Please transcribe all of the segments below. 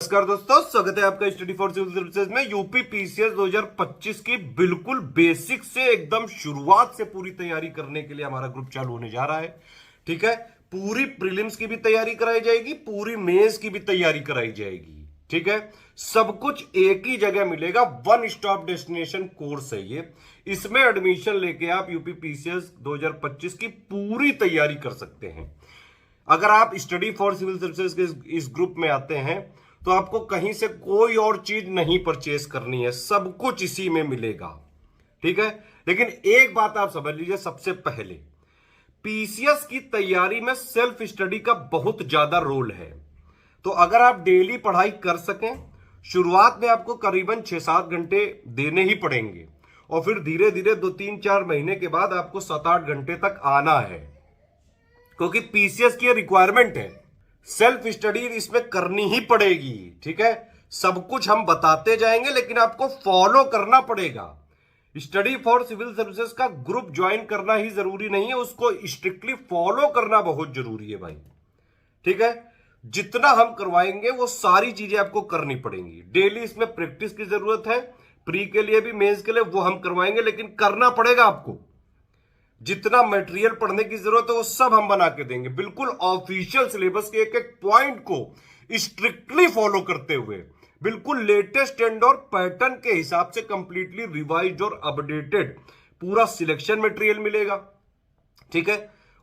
नमस्कार दोस्तों, स्वागत है आपका स्टडी फॉर सिविल सर्विसेज में। यूपी पीसीएस 2025 की बिल्कुल बेसिक से एकदम शुरुआत से पूरी तैयारी करने के लिए हमारा ग्रुप चालू होने जा रहा है। ठीक है, पूरी प्रीलिम्स की भी तैयारी कराई जाएगी, पूरी मेंस की भी तैयारी कराई जाएगी। ठीक है, सब कुछ एक ही जगह मिलेगा, वन स्टॉप डेस्टिनेशन कोर्स है ये। इसमें एडमिशन लेके आप यूपी पीसीएस 2025 की पूरी तैयारी कर सकते हैं। अगर आप स्टडी फॉर सिविल सर्विसेज के इस ग्रुप में आते हैं तो आपको कहीं से कोई और चीज नहीं परचेस करनी है, सब कुछ इसी में मिलेगा। ठीक है, लेकिन एक बात आप समझ लीजिए, सबसे पहले पीसीएस की तैयारी में सेल्फ स्टडी का बहुत ज्यादा रोल है। तो अगर आप डेली पढ़ाई कर सकें, शुरुआत में आपको करीबन 6-7 घंटे देने ही पड़ेंगे और फिर धीरे धीरे 2-3-4 महीने के बाद आपको 7-8 घंटे तक आना है, क्योंकि पीसीएस की रिक्वायरमेंट है। सेल्फ स्टडी इसमें करनी ही पड़ेगी। ठीक है, सब कुछ हम बताते जाएंगे लेकिन आपको फॉलो करना पड़ेगा। स्टडी फॉर सिविल सर्विसेज का ग्रुप ज्वाइन करना ही जरूरी नहीं है, उसको स्ट्रिक्टली फॉलो करना बहुत जरूरी है भाई। ठीक है, जितना हम करवाएंगे वो सारी चीजें आपको करनी पड़ेंगी। डेली इसमें प्रैक्टिस की जरूरत है, प्री के लिए भी मेंस के लिए, वो हम करवाएंगे, लेकिन करना पड़ेगा आपको। जितना मटेरियल पढ़ने की जरूरत है वो सब हम बना के देंगे, बिल्कुल ऑफिशियल सिलेबस के एक एक पॉइंट को स्ट्रिक्टली फॉलो करते हुए, बिल्कुल लेटेस्ट ट्रेंड और पैटर्न के हिसाब से कंप्लीटली रिवाइज्ड और अपडेटेड पूरा सिलेक्शन मटेरियल मिलेगा। ठीक है,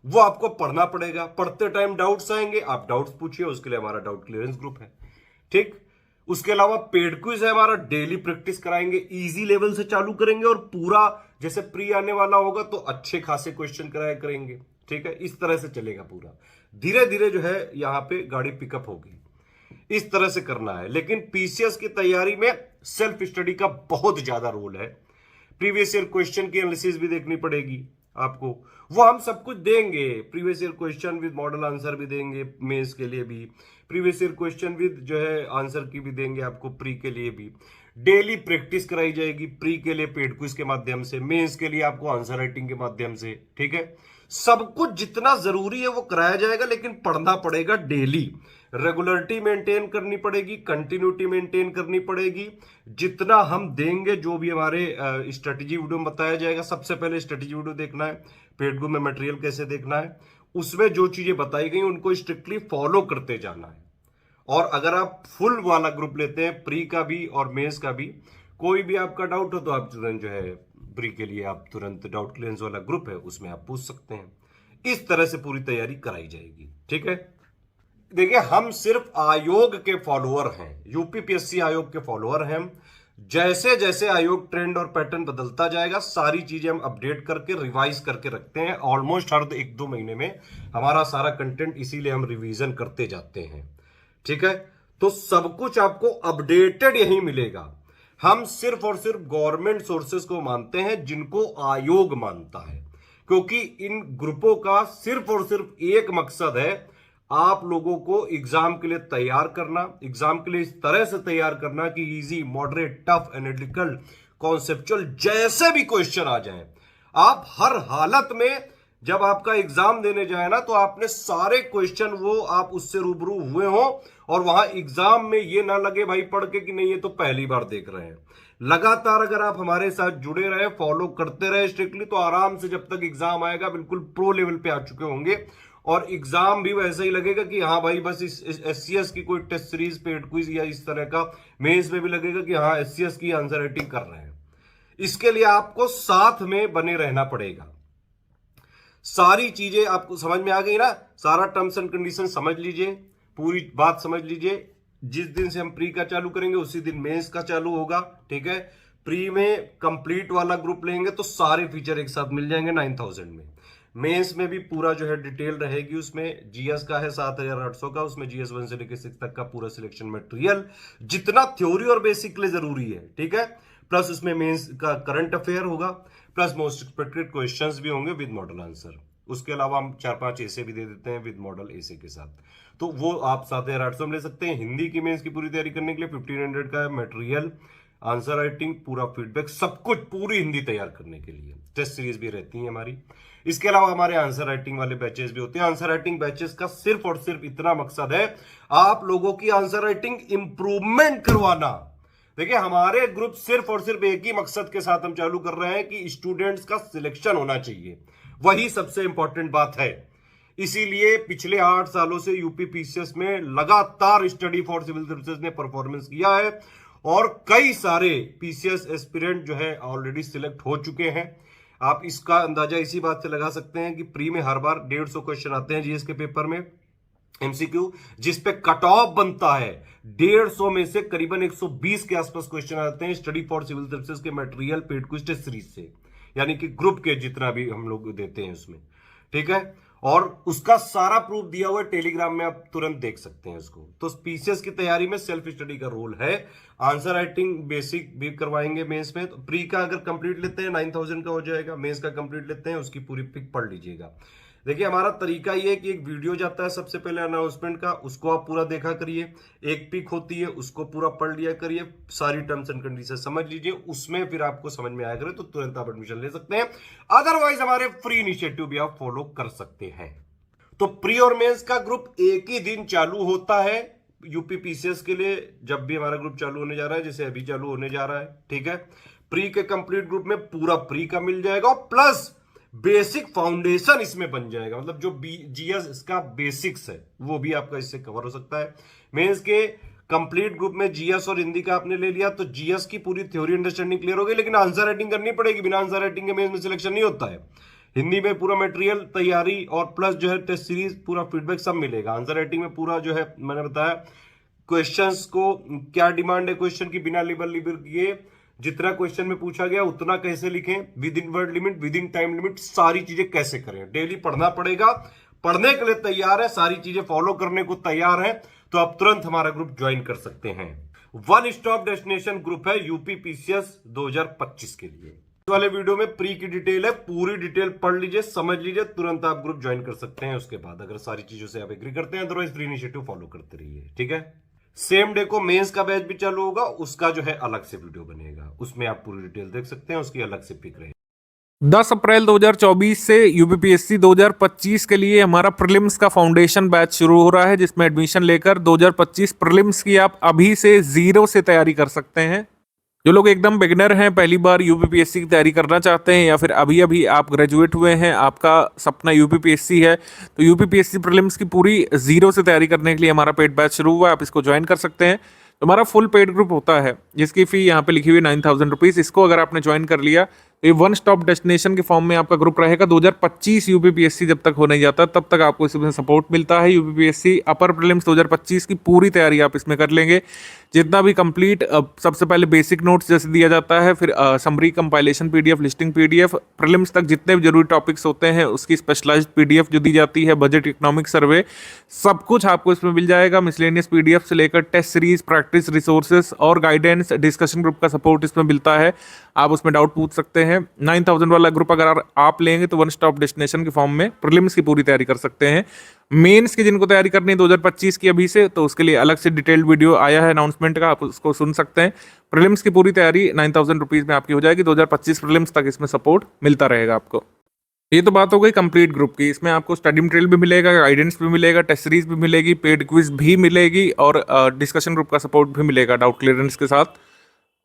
वो आपको पढ़ना पड़ेगा। पढ़ते टाइम डाउट्स आएंगे, आप डाउट्स पूछिए, उसके लिए हमारा डाउट क्लियरेंस ग्रुप है। ठीक, उसके अलावा पेड क्विज है हमारा, डेली प्रैक्टिस कराएंगे, इजी लेवल से चालू करेंगे और पूरा जैसे प्री आने वाला होगा तो अच्छे खासे क्वेश्चन कराया करेंगे। ठीक है, इस तरह से चलेगा पूरा। धीरे धीरे जो है यहां पे गाड़ी पिकअप होगी, इस तरह से करना है। लेकिन पीसीएस की तैयारी में सेल्फ स्टडी का बहुत ज्यादा रोल है। प्रीवियस ईयर क्वेश्चन की एनालिसिस भी देखनी पड़ेगी आपको, वो हम सब कुछ देंगे। Previous year question with model answer भी देंगे मेंस के लिए भी, प्रीवियस ईयर क्वेश्चन विद जो है आंसर की भी देंगे आपको प्री के लिए भी। डेली प्रैक्टिस कराई जाएगी, प्री के लिए पेड क्विज के माध्यम से, मेंस के लिए आपको आंसर राइटिंग के माध्यम से। ठीक है, सब कुछ जितना जरूरी है वो कराया जाएगा, लेकिन पढ़ना पड़ेगा डेली। रेगुलरिटी मेंटेन करनी पड़ेगी, कंटिन्यूटी मेंटेन करनी पड़ेगी। जितना हम देंगे, जो भी हमारे स्ट्रेटेजी वीडियो में बताया जाएगा, सबसे पहले स्ट्रेटेजी वीडियो देखना है, पेड ग्रुप में मटेरियल कैसे देखना है, उसमें जो चीजें बताई गई उनको स्ट्रिक्टली फॉलो करते जाना है। और अगर आप फुल वाला ग्रुप लेते हैं, प्री का भी और मेंस का भी, कोई भी आपका डाउट हो तो आप तुरंत जो है प्री के लिए आप तुरंत डाउट क्लियरेंस वाला ग्रुप है उसमें आप पूछ सकते हैं। इस तरह से पूरी तैयारी कराई जाएगी। ठीक है, देखिए हम सिर्फ आयोग के फॉलोअर हैं, यूपीपीएससी आयोग के फॉलोअर हैं। जैसे जैसे आयोग ट्रेंड और पैटर्न बदलता जाएगा, सारी चीजें हम अपडेट करके रिवाइज करके रखते हैं। ऑलमोस्ट हर 1-2 महीने में हमारा सारा कंटेंट, इसीलिए हम रिवीजन करते जाते हैं। ठीक है, तो सब कुछ आपको अपडेटेड यही मिलेगा। हम सिर्फ और सिर्फ गवर्नमेंट सोर्सेज को मानते हैं जिनको आयोग मानता है, क्योंकि इन ग्रुपों का सिर्फ और सिर्फ एक मकसद है, आप लोगों को एग्जाम के लिए तैयार करना, एग्जाम के लिए इस तरह से तैयार करना कि easy, moderate, tough, analytical, conceptual जैसे भी क्वेश्चन आ जाएं, आप हर हालत में जब आपका एग्जाम देने जाए ना, तो आपने सारे क्वेश्चन वो आप उससे रूबरू हुए हो और वहां एग्जाम में ये ना लगे भाई पढ़ के कि नहीं ये तो पहली बार देख रहे हैं। लगातार अगर आप हमारे साथ जुड़े रहे, फॉलो करते रहे स्ट्रिक्टली, तो आराम से जब तक एग्जाम आएगा बिल्कुल प्रो लेवल पे आ चुके होंगे और एग्जाम भी वैसे ही लगेगा कि हाँ भाई बस इस एससीएस की कोई टेस्ट सीरीज, पेड क्विज या इस तरह का, मेंस में भी लगेगा कि हाँ एससीएस की आंसर राइटिंग कर रहे हैं। इसके लिए आपको साथ में बने रहना पड़ेगा। सारी चीजें आपको समझ में आ गई ना, सारा टर्म्स एंड कंडीशन समझ लीजिए, पूरी बात समझ लीजिए। जिस दिन से हम प्री का चालू करेंगे उसी दिन मेंस का चालू होगा। ठीक है, प्री में कंप्लीट वाला ग्रुप लेंगे तो सारे फीचर एक साथ मिल जाएंगे 9000 में। मेंस में भी पूरा जो है डिटेल रहेगी, उसमें जीएस का है 7800 का, उसमें जीएस 1 से लेकर 6 तक का पूरा सिलेक्शन मटेरियल, जितना थ्योरी और बेसिक के लिए जरूरी है। ठीक है, प्लस उसमें मेंस का करंट अफेयर होगा, प्लस मोस्ट एक्सपेक्टेड क्वेश्चंस भी होंगे विद मॉडल आंसर। उसके अलावा हम 4-5 ऐसे भी दे देते हैं विद मॉडल ऐसे के साथ, तो वो आप 7800 में ले सकते हैं। हिंदी की मेंस की पूरी तैयारी करने के लिए 1500 का मटेरियल आंसर राइटिंग, पूरा फीडबैक, सब कुछ पूरी हिंदी तैयार करने के लिए टेस्ट सीरीज भी रहती है हमारी। इसके अलावा हमारे आंसर राइटिंग वाले बैचेस भी होते हैं। आंसर राइटिंग बैचेस का सिर्फ और सिर्फ इतना मकसद है, आप लोगों की आंसर राइटिंग इंप्रूवमेंट करवाना। देखिए, हमारे ग्रुप सिर्फ और सिर्फ एक ही मकसद के साथ हम चालू कर रहे हैं कि स्टूडेंट्स का सिलेक्शन होना चाहिए, वही सबसे इंपॉर्टेंट बात है। इसीलिए पिछले 8 सालों से यूपी पीसीएस में लगातार स्टडी फॉर सिविल सर्विसेज ने परफॉर्मेंस किया है और कई सारे पीसीएस एस्पिरेंट जो है ऑलरेडी सिलेक्ट हो चुके हैं। आप इसका अंदाजा इसी बात से लगा सकते हैं कि प्री में हर बार 150 क्वेश्चन आते हैं जीएस के पेपर में एमसीक्यू, जिस पे कट ऑफ बनता है 150 में से करीबन 120 के आसपास क्वेश्चन आते हैं स्टडी फॉर सिविल सर्विसेज के material paid quiz test series से, यानी कि ग्रुप के जितना भी हम लोग देते हैं उसमें, ठीक है। और उसका सारा प्रूफ दिया हुआ है टेलीग्राम में, आप तुरंत देख सकते हैं उसको। तो पीसीएस की तैयारी में सेल्फ स्टडी का रोल है। आंसर राइटिंग बेसिक भी करवाएंगे मेंस में। तो प्री का अगर कंप्लीट लेते हैं 9000 का हो जाएगा, मेंस का कंप्लीट लेते हैं उसकी पूरी पिक पढ़ लीजिएगा। देखिए, हमारा तरीका ये है कि एक वीडियो जाता है सबसे पहले अनाउंसमेंट का, उसको आप पूरा देखा करिए। एक पिक होती है, उसको पूरा पढ़ लिया करिए, सारी टर्म्स एंड कंडीशन समझ लीजिए, उसमें फिर आपको समझ में आया करे तो तुरंत आप एडमिशन ले सकते हैं। अदरवाइज हमारे फ्री इनिशिएटिव भी आप फॉलो कर सकते हैं। तो प्री और मेंस का ग्रुप एक ही दिन चालू होता है यूपी पीसीएस के लिए, जब भी हमारा ग्रुप चालू होने जा रहा है, जैसे अभी चालू होने जा रहा है, ठीक है। प्री के कंप्लीट ग्रुप में पूरा प्री का मिल जाएगा और प्लस बेसिक फाउंडेशन इसमें बन जाएगा, मतलब जो जीएस इसका बेसिक्स है वो भी आपका इससे कवर हो सकता है। मेंस के कंप्लीट ग्रुप में जीएस और हिंदी का आपने ले लिया तो जीएस की पूरी थ्योरी अंडरस्टैंडिंग क्लियर हो गई, लेकिन आंसर राइटिंग करनी पड़ेगी। बिना आंसर राइटिंग के मेंस में सिलेक्शन नहीं होता है। हिंदी में पूरा मटेरियल तैयारी और प्लस जो है टेस्ट सीरीज पूरा फीडबैक सब मिलेगा। आंसर राइटिंग में पूरा जो है मैंने बताया क्वेश्चंस को क्या डिमांड है क्वेश्चन की, बिना लेबल किए जितना क्वेश्चन में पूछा गया उतना कैसे लिखें, with in word limit, with in time limit, सारी चीजें कैसे करें। डेली पढ़ना पड़ेगा, पढ़ने के लिए तैयार है, सारी चीजें फॉलो करने को तैयार है तो आप तुरंत हमारा ग्रुप ज्वाइन कर सकते हैं। वन स्टॉप डेस्टिनेशन ग्रुप है यूपी पीसीएस 2025 के लिए। इस वाले वीडियो में प्री की डिटेल है, पूरी डिटेल पढ़ लीजिए, समझ लीजिए, तुरंत आप ग्रुप ज्वाइन कर सकते हैं। उसके बाद अगर सारी चीजों से आप एग्री करते हैं, अदरवाइज फ्री इनिशिएटिव फॉलो करते रहिए, ठीक है। सेम डे को मेंस का बैच भी चालू होगा, उसका जो है अलग से वीडियो बनेगा, उसमें आप पूरी डिटेल देख सकते हैं, उसकी अलग से पिक रहेगी। 10 अप्रैल 2024 से यूपीपीएससी 2025 के लिए हमारा प्रीलिम्स का फाउंडेशन बैच शुरू हो रहा है, जिसमें एडमिशन लेकर 2025 प्रीलिम्स की आप अभी से जीरो से तैयारी कर सकते हैं। जो लोग एकदम बिगिनर हैं, पहली बार यूपीपीएससी की तैयारी करना चाहते हैं, या फिर अभी अभी आप ग्रेजुएट हुए हैं, आपका सपना यूपीपीएससी है, तो यूपीपीएससी प्रीलिम्स की पूरी जीरो से तैयारी करने के लिए हमारा पेड बैच शुरू हुआ है, आप इसको ज्वाइन कर सकते हैं। तो हमारा फुल पेड ग्रुप होता है जिसकी फी यहाँ पे लिखी हुई 9000 रुपीज़। इसको अगर आपने ज्वाइन कर लिया तो ये वन स्टॉप डेस्टिनेशन के फॉर्म में आपका ग्रुप रहेगा। 2025 यूपीपीएससी जब तक हो नहीं जाता तब तक आपको इसमें सपोर्ट मिलता है। यूपीपीएससी अपर प्रीलिम्स 2025 की पूरी तैयारी आप इसमें कर लेंगे, जितना भी कंप्लीट। सबसे पहले बेसिक नोट्स जैसे दिया जाता है, फिर summary compilation PDF, listing PDF, prelims तक जितने भी जरूरी टॉपिक्स होते हैं उसकी स्पेशलाइज्ड पीडीएफ जो दी जाती है, बजट इकोनॉमिक सर्वे, सब कुछ आपको इसमें मिल जाएगा। मिसलेनियस पीडीएफ से लेकर टेस्ट सीरीज, प्रैक्टिस रिसोर्सेस और गाइडेंस, डिस्कशन ग्रुप का सपोर्ट इसमें मिलता है, आप उसमें डाउट पूछ सकते हैं। 9000 वाला ग्रुप अगर आप लेंगे तो वन स्टॉप डेस्टिनेशन के फॉर्म में प्रीलिम्स की पूरी तैयारी कर सकते हैं। मेंस की जिनको तैयारी करनी है 2025 की अभी से, तो उसके लिए अलग से डिटेल्ड वीडियो आया है अनाउंसमेंट का, आप उसको सुन सकते हैं। प्रीलिम्स की पूरी तैयारी 9000 रुपीज़ में आपकी हो जाएगी। 2025 प्रीलिम्स तक इसमें सपोर्ट मिलता रहेगा आपको। ये तो बात हो गई कंप्लीट ग्रुप की। इसमें आपको स्टडी मटेरियल भी मिलेगा, गाइडेंस भी मिलेगा, टेस्ट सीरीज भी मिलेगी, पेड क्विज भी मिलेगी और डिस्कशन ग्रुप का सपोर्ट भी मिलेगा डाउट क्लियरेंस के साथ।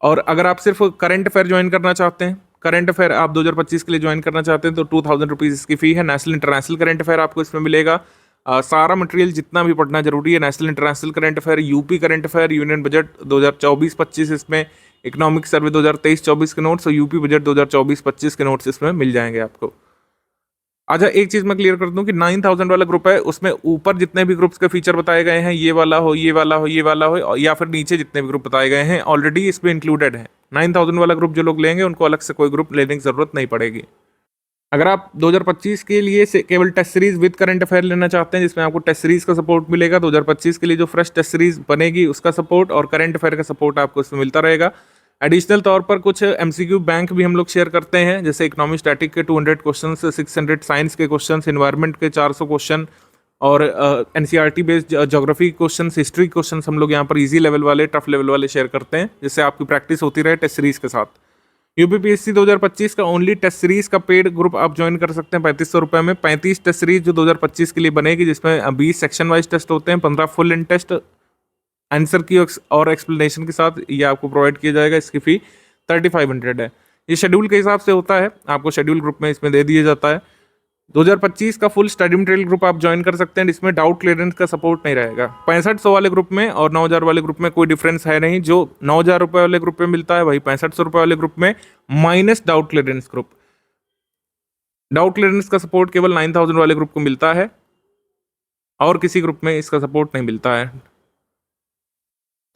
और अगर आप सिर्फ करंट अफेयर ज्वाइन करना चाहते हैं, करंट अफेयर आप 2025 के लिए ज्वाइन करना चाहते हैं तो 2000 रुपीज़ इसकी फ़ी है। नेशनल इंटरनेशनल करंट अफेयर आपको इसमें मिलेगा। सारा मटेरियल जितना भी पढ़ना जरूरी है, national international current affair, UP current affair, union budget 2024-25 इसमें, इकोनॉमिक सर्वे 2023-24 के नोट्स और यूपी बजट 2024-25 के नोट्स इसमें मिल जाएंगे आपको। अच्छा, एक चीज़ मैं क्लियर कर दूं कि 9000 वाला ग्रुप है, उसमें ऊपर जितने भी ग्रुप्स के फीचर बताए गए हैं, ये वाला हो, ये वाला हो, ये वाला हो, या फिर नीचे जितने भी ग्रुप बताए गए हैं ऑलरेडी इसमें इंक्लूडेड है। 9000 वाला ग्रुप जो लोग लेंगे उनको अलग से कोई ग्रुप लेने की जरूरत नहीं पड़ेगी। अगर आप 2025 के लिए से केवल test series with current affair लेना चाहते हैं, जिसमें आपको टेस्ट सीरीज का सपोर्ट मिलेगा, 2025 के लिए जो फ्रेश टेस्ट सीरीज बनेगी उसका सपोर्ट और करंट अफेयर का सपोर्ट आपको इसमें मिलता रहेगा। एडिशनल तौर पर कुछ एमसीक्यू बैंक भी हम लोग शेयर करते हैं, जैसे इकोनॉमी स्टैटिक के 200 क्वेश्चन, 600 साइंस के क्वेश्चन, इन्वायरमेंट के 400 क्वेश्चन, और NCERT based geography questions, history questions हम लोग यहाँ पर इजी लेवल वाले, टफ लेवल वाले शेयर करते हैं, जिससे आपकी प्रैक्टिस होती रहे टेस्ट सीरीज के साथ। यूपीपीएससी 2025 का ओनली टेस्ट सीरीज का पेड ग्रुप आप ज्वाइन कर सकते हैं 3500 रुपये में। 35 टेस्ट सीरीज जो 2025 के लिए बनेगी, जिसमें 20 सेक्शन वाइज टेस्ट होते हैं, 15 फुल इन टेस्ट आंसर की और एक्सप्लेनेशन के साथ ये आपको प्रोवाइड किया जाएगा। इसकी फी 3500 है। ये शेड्यूल के हिसाब से होता है, आपको शेड्यूल ग्रुप में इसमें दे दिया जाता है। 2025 का फुल स्टडी मटेरियल ग्रुप आप ज्वाइन कर सकते हैं, जिसमें डाउट क्लियरेंस का सपोर्ट नहीं रहेगा। 6500 वाले ग्रुप में और 9000 वाले ग्रुप में कोई डिफरेंस है नहीं। जो 9000 रुपये वाले ग्रुप में मिलता है वही 6500 रुपये वाले ग्रुप में, minus doubt clearance group. Doubt clearance का सपोर्ट केवल 9000 वाले ग्रुप को मिलता है और किसी ग्रुप में इसका सपोर्ट नहीं मिलता है।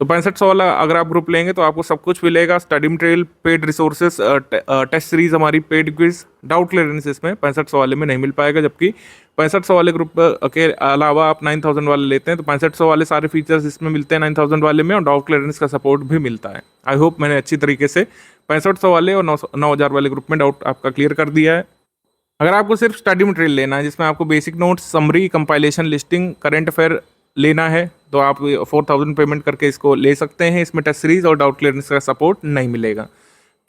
तो 6500 वाला अगर आप ग्रुप लेंगे तो आपको सब कुछ मिलेगा, study material, paid resources, test series हमारी, पेड क्विज, डाउट क्लियरेंस इसमें 6500 वाले में नहीं मिल पाएगा। जबकि 6500 वाले ग्रुप के अलावा आप 9000 वाले लेते हैं तो 6500 वाले सारे फीचर्स इसमें मिलते हैं 9000 वाले में, और डाउट क्लियरेंस का सपोर्ट भी मिलता है। आई होप मैंने अच्छी तरीके से 6500 वाले और 9000 वाले ग्रुप में डाउट आपका क्लियर कर दिया है। अगर आपको सिर्फ स्टडी मटेरियल लेना है, जिसमें आपको basic notes, summary, compilation, listing, current affair लेना है, तो आप 4000 पेमेंट करके इसको ले सकते हैं। इसमें टेस्ट सीरीज और डाउट क्लियरेंस का सपोर्ट नहीं मिलेगा।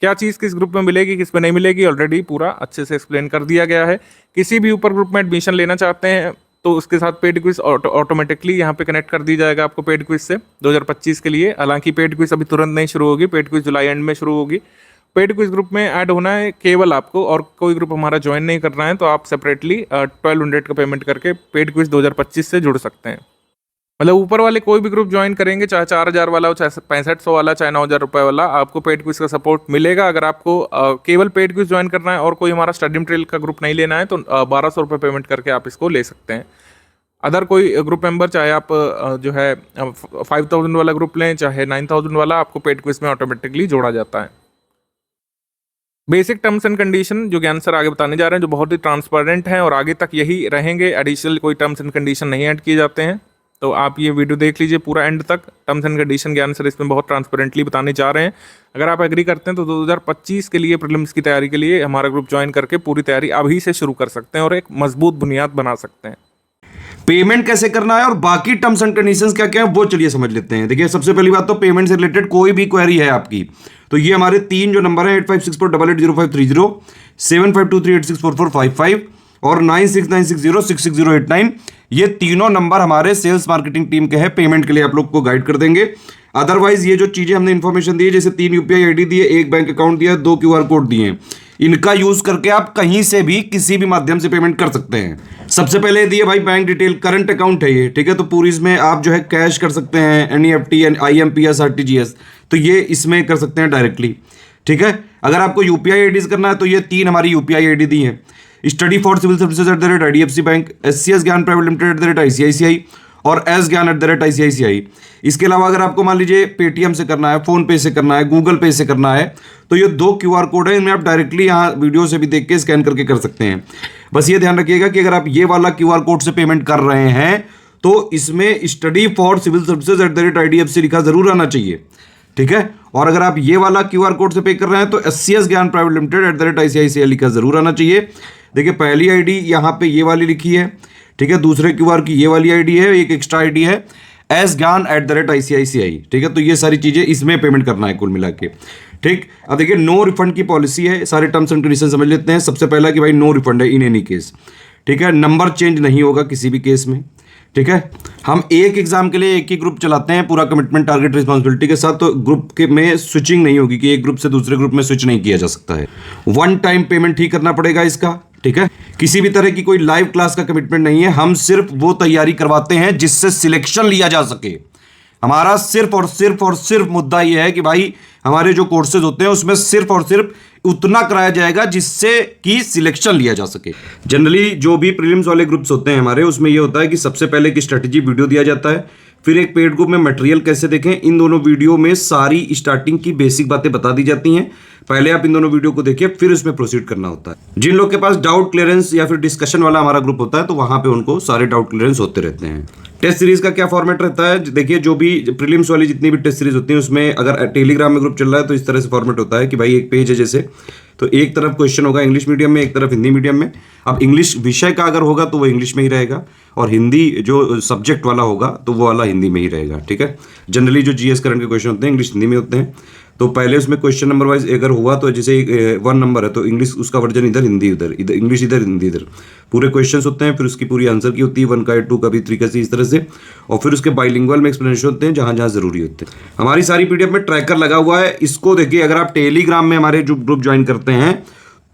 क्या चीज़ किस ग्रुप में मिलेगी, किस में नहीं मिलेगी, ऑलरेडी पूरा अच्छे से एक्सप्लेन कर दिया गया है। किसी भी ऊपर ग्रुप में एडमिशन लेना चाहते हैं तो उसके साथ पेड क्विज ऑटोमेटिकली यहाँ पे कनेक्ट कर दी जाएगा आपको पेड क्विज से 2025 के लिए। हालांकि पेड क्विज अभी तुरंत नहीं शुरू होगी, पेड क्विज जुलाई एंड में शुरू होगी। पेड क्विज ग्रुप में ऐड होना है केवल आपको, और कोई ग्रुप हमारा ज्वाइन नहीं करना है तो आप सेपरेटली 1200 का पेमेंट करके पेड क्विज 2025 से जुड़ सकते हैं। मतलब ऊपर वाले कोई भी ग्रुप ज्वाइन करेंगे, चाहे 4000 वाला हो, चाहे 6500 वाला, चाहे 9000 रुपये वाला, आपको पेड क्विज का सपोर्ट मिलेगा। अगर आपको केवल पेड क्विज ज्वाइन करना है और कोई हमारा स्टडी मटेरियल का ग्रुप नहीं लेना है तो 1200 रुपये पेमेंट करके आप इसको ले सकते हैं। अदर कोई ग्रुप मेंबर, चाहे आप जो है 5000 वाला ग्रुप लें, चाहे 9000 वाला, आपको पेड क्विज में ऑटोमेटिकली जोड़ा जाता है। बेसिक टर्म्स एंड कंडीशन जो ज्ञान सर आगे बताने जा रहे हैं, जो बहुत ही ट्रांसपेरेंट हैं और आगे तक यही रहेंगे, एडिशनल कोई टर्म्स एंड कंडीशन नहीं ऐड किए जाते हैं। तो आप ये वीडियो देख लीजिए पूरा एंड तक। टर्म्स एंड कंडीशन ज्ञान सर इसमें बहुत ट्रांसपेरेंटली बताने जा रहे हैं। अगर आप एग्री करते हैं तो 2025 के लिए प्रीलिम्स की तैयारी के लिए हमारा ग्रुप ज्वाइन करके पूरी तैयारी अभी से शुरू कर सकते हैं और एक मजबूत बुनियाद बना सकते हैं। पेमेंट कैसे करना है और बाकी टर्म्स एंड कंडीशंस क्या क्या है वो चलिए समझ लेते हैं। देखिए, सबसे पहली बात तो पेमेंट से रिलेटेड कोई भी क्वेरी है आपकी तो ये हमारे 3 जो नंबर है 8564880530, 7523864455 और 9696066089, ये तीनों नंबर हमारे सेल्स मार्केटिंग टीम के हैं, पेमेंट के लिए आप लोग को गाइड कर देंगे। अदरवाइज ये जो चीजें हमने इन्फॉर्मेशन दी है, जैसे 3 यूपीआई आईडी दिए, 1 बैंक अकाउंट दिया, 2 क्यूआर कोड दिए हैं, इनका यूज करके आप कहीं से भी किसी भी माध्यम से पेमेंट कर सकते हैं। सबसे पहले दिए भाई बैंक डिटेल, करंट अकाउंट है ये, ठीक है, तो पूरी इसमें आप जो है कैश कर सकते हैं, एनईएफटी, आईएमपीएस, आरटीजीएस, तो ये इसमें कर सकते हैं डायरेक्टली, ठीक है। अगर आपको यूपीआई आईडीज करना है तो ये 3 हमारी यूपीआई आईडी दी है, study for civil services @IDFC bank, SCS Gyan private limited @ICICI और एस ज्ञान @ICICI। इसके अलावा अगर आपको मान लीजिए पेटीएम से करना है, फोन पे से करना है, गूगल पे से करना है, तो ये 2 क्यूआर कोड है, इनमें आप डायरेक्टली यहाँ वीडियो से भी देख के स्कैन करके कर सकते हैं। बस ये ध्यान रखिएगा कि अगर आप ये वाला क्यूआर कोड से पेमेंट कर रहे हैं तो इसमें study for civil services @IDFC लिखा जरूर आना चाहिए, ठीक है। और अगर आप ये वाला क्यूआर कोड से पे कर रहे हैं तो SCS Gyan private limited @ICICI लिखा जरूर आना चाहिए। देखिए, पहली आईडी यहाँ पे ये वाली लिखी है, ठीक है, दूसरे क्यूआर की ये वाली आईडी है, एक एक्स्ट्रा आईडी है एस ज्ञान @ICICI, ठीक है। तो ये सारी चीजें इसमें पेमेंट करना है कुल मिला के, ठीक। अब देखिए, नो रिफंड की पॉलिसी है, सारे टर्म्स एंड कंडीशन समझ लेते हैं। सबसे पहला कि भाई नो रिफंड है इन एनी केस, ठीक है, नंबर चेंज नहीं होगा किसी भी केस में, ठीक है। हम एक एग्जाम के लिए एक ही ग्रुप चलाते हैं पूरा कमिटमेंट, टारगेट, रिस्पॉन्सिबिलिटी के साथ, तो ग्रुप के में स्विचिंग नहीं होगी कि एक ग्रुप से दूसरे ग्रुप में स्विच नहीं किया जा सकता है। 1 टाइम पेमेंट ही करना पड़ेगा इसका, ठीक है। किसी भी तरह की कोई लाइव क्लास का कमिटमेंट नहीं है, हम सिर्फ वो तैयारी करवाते हैं जिससे सिलेक्शन लिया जा सके। हमारा सिर्फ और सिर्फ मुद्दा यह है कि भाई हमारे जो कोर्सेज होते हैं उसमें सिर्फ और सिर्फ उतना कराया जाएगा जिससे कि सिलेक्शन लिया जा सके। जनरली जो भी प्रीलिम्स वाले ग्रुप्स होते हैं हमारे, उसमें ये होता है कि सबसे पहले एक स्ट्रेटेजी वीडियो दिया जाता है, फिर एक पेड ग्रुप में मटेरियल कैसे देखें, इन दोनों वीडियो में सारी स्टार्टिंग की बेसिक बातें बता दी जाती हैं। पहले आप इन दोनों वीडियो को देखिए, फिर उसमें प्रोसीड करना होता है। जिन लोग के पास डाउट क्लियरेंस या फिर डिस्कशन वाला हमारा ग्रुप होता है तो वहां पे उनको सारे डाउट क्लियरेंस होते रहते हैं, टेस्ट सीरीज का क्या फॉर्मेट रहता है, देखिए जो भी प्रीलिम्स वाली जितनी भी टेस्ट सीरीज होती है उसमें अगर टेलीग्राम में ग्रुप चल रहा है तो इस तरह से फॉर्मेट होता है कि भाई एक पेज है जैसे, तो एक तरफ क्वेश्चन होगा इंग्लिश मीडियम में, एक तरफ हिंदी मीडियम में। अब इंग्लिश विषय का अगर होगा तो वो इंग्लिश में ही रहेगा, और हिंदी जो सब्जेक्ट वाला होगा तो वो वाला हिंदी में ही रहेगा, ठीक है। जनरली जो जीएस करंट के क्वेश्चन होते हैं इंग्लिश हिंदी में होते हैं। तो पहले उसमें क्वेश्चन नंबर वाइज अगर हुआ तो जैसे 1 नंबर है तो इंग्लिश उसका वर्जन इधर, हिंदी इधर, इधर इंग्लिश इधर, हिंदी इधर, पूरे क्वेश्चंस होते हैं। फिर उसकी पूरी आंसर की होती है 1 का 2 का भी 3 का इस तरह से, और फिर उसके बाइलिंगुअल में एक्सप्लेनेशन होते हैं जहां जहां जरूरी होते हैं। हमारी सारी पीडीएफ में ट्रैकर लगा हुआ है, इसको देखिए अगर आप टेलीग्राम में हमारे जो ग्रुप ज्वाइन करते हैं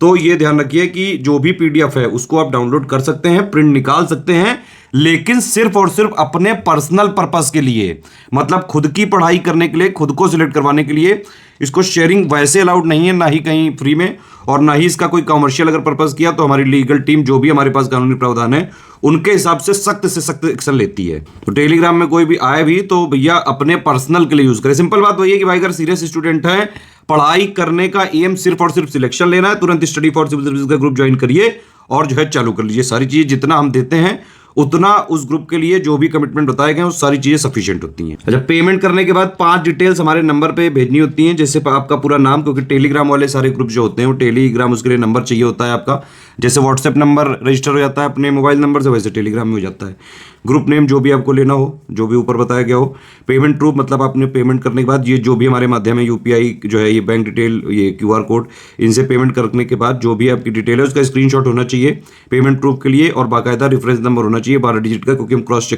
तो ये ध्यान रखिए कि जो भी पीडीएफ है उसको आप डाउनलोड कर सकते हैं, प्रिंट निकाल सकते हैं, लेकिन सिर्फ और सिर्फ अपने पर्सनल पर्पस के लिए, मतलब खुद की पढ़ाई करने के लिए, खुद को सिलेक्ट करवाने के लिए। इसको शेयरिंग वैसे अलाउड नहीं है, ना ही कहीं फ्री में, और ना ही इसका कोई कमर्शियल अगर पर्पस किया तो हमारी लीगल टीम जो भी हमारे पास कानूनी प्रावधान है उनके हिसाब से सख्त एक्शन लेती है। तो टेलीग्राम में कोई भी आए भी तो भैया अपने पर्सनल के लिए यूज करें। सिंपल बात वही है कि भाई अगर सीरियस स्टूडेंट है, पढ़ाई करने का एम सिर्फ और सिर्फ सिलेक्शन लेना है, तुरंत स्टडी फॉर सिविल सर्विस का ग्रुप ज्वाइन करिए और जो है चालू कर लीजिए। सारी चीजें जितना हम देते हैं उतना उस ग्रुप के लिए जो भी कमिटमेंट बताए गए वो सारी चीजें सफिशिएंट होती हैं। अच्छा, पेमेंट करने के बाद 5 डिटेल्स हमारे नंबर पे भेजनी होती हैं, जैसे आपका पूरा नाम, क्योंकि टेलीग्राम वाले सारे ग्रुप जो होते हैं वो टेलीग्राम उसके लिए नंबर चाहिए होता है आपका। जैसे व्हाट्सएप नंबर रजिस्टर हो जाता है अपने मोबाइल नंबर से, वैसे टेलीग्राम में हो जाता है। ग्रुप नेम जो भी आपको लेना हो, जो भी ऊपर बताया गया हो। पेमेंट प्रूफ मतलब आपने पेमेंट करने के बाद ये जो भी हमारे माध्यम है यूपीआई जो है, ये बैंक डिटेल, ये क्यूआर कोड, इनसे पेमेंट करने के बाद जो भी आपकी डिटेल है उसका स्क्रीनशॉट होना चाहिए पेमेंट प्रूफ के लिए, और बाकायदा रेफरेंस नंबर होना चाहिए 12 डिजिट का, क्योंकि हम क्रॉस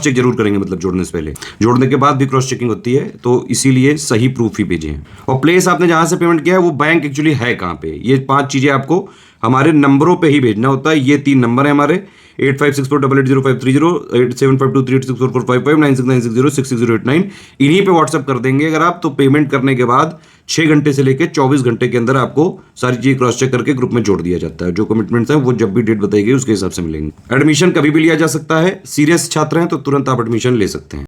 चेक जरूर करेंगे, मतलब जोड़ने से पहले, जोड़ने के बाद भी क्रॉस चेकिंग होती है, तो इसीलिए सही प्रूफ ही भेजें। और प्लेस आपने जहां से पेमेंट किया है वो बैंक एक्चुअली है कहां पे, ये 5 चीजें आपको हमारे नंबरों पे ही भेजना होता है। ये 3 नंबर है हमारे 8564880530, 8752386445, 9696066089। इन्हीं पे व्हाट्सएप कर देंगे अगर आप, तो पेमेंट करने के बाद 6 घंटे से लेकर 24 घंटे के अंदर आपको सारी चीजें क्रॉस चेक करके ग्रुप में जोड़ दिया जाता है। जो कमिटमेंट्स हैं वो जब भी डेट बताई गई उसके हिसाब से मिलेंगे। एडमिशन कभी भी लिया जा सकता है, सीरियस छात्र हैं तो तुरंत आप एडमिशन ले सकते हैं।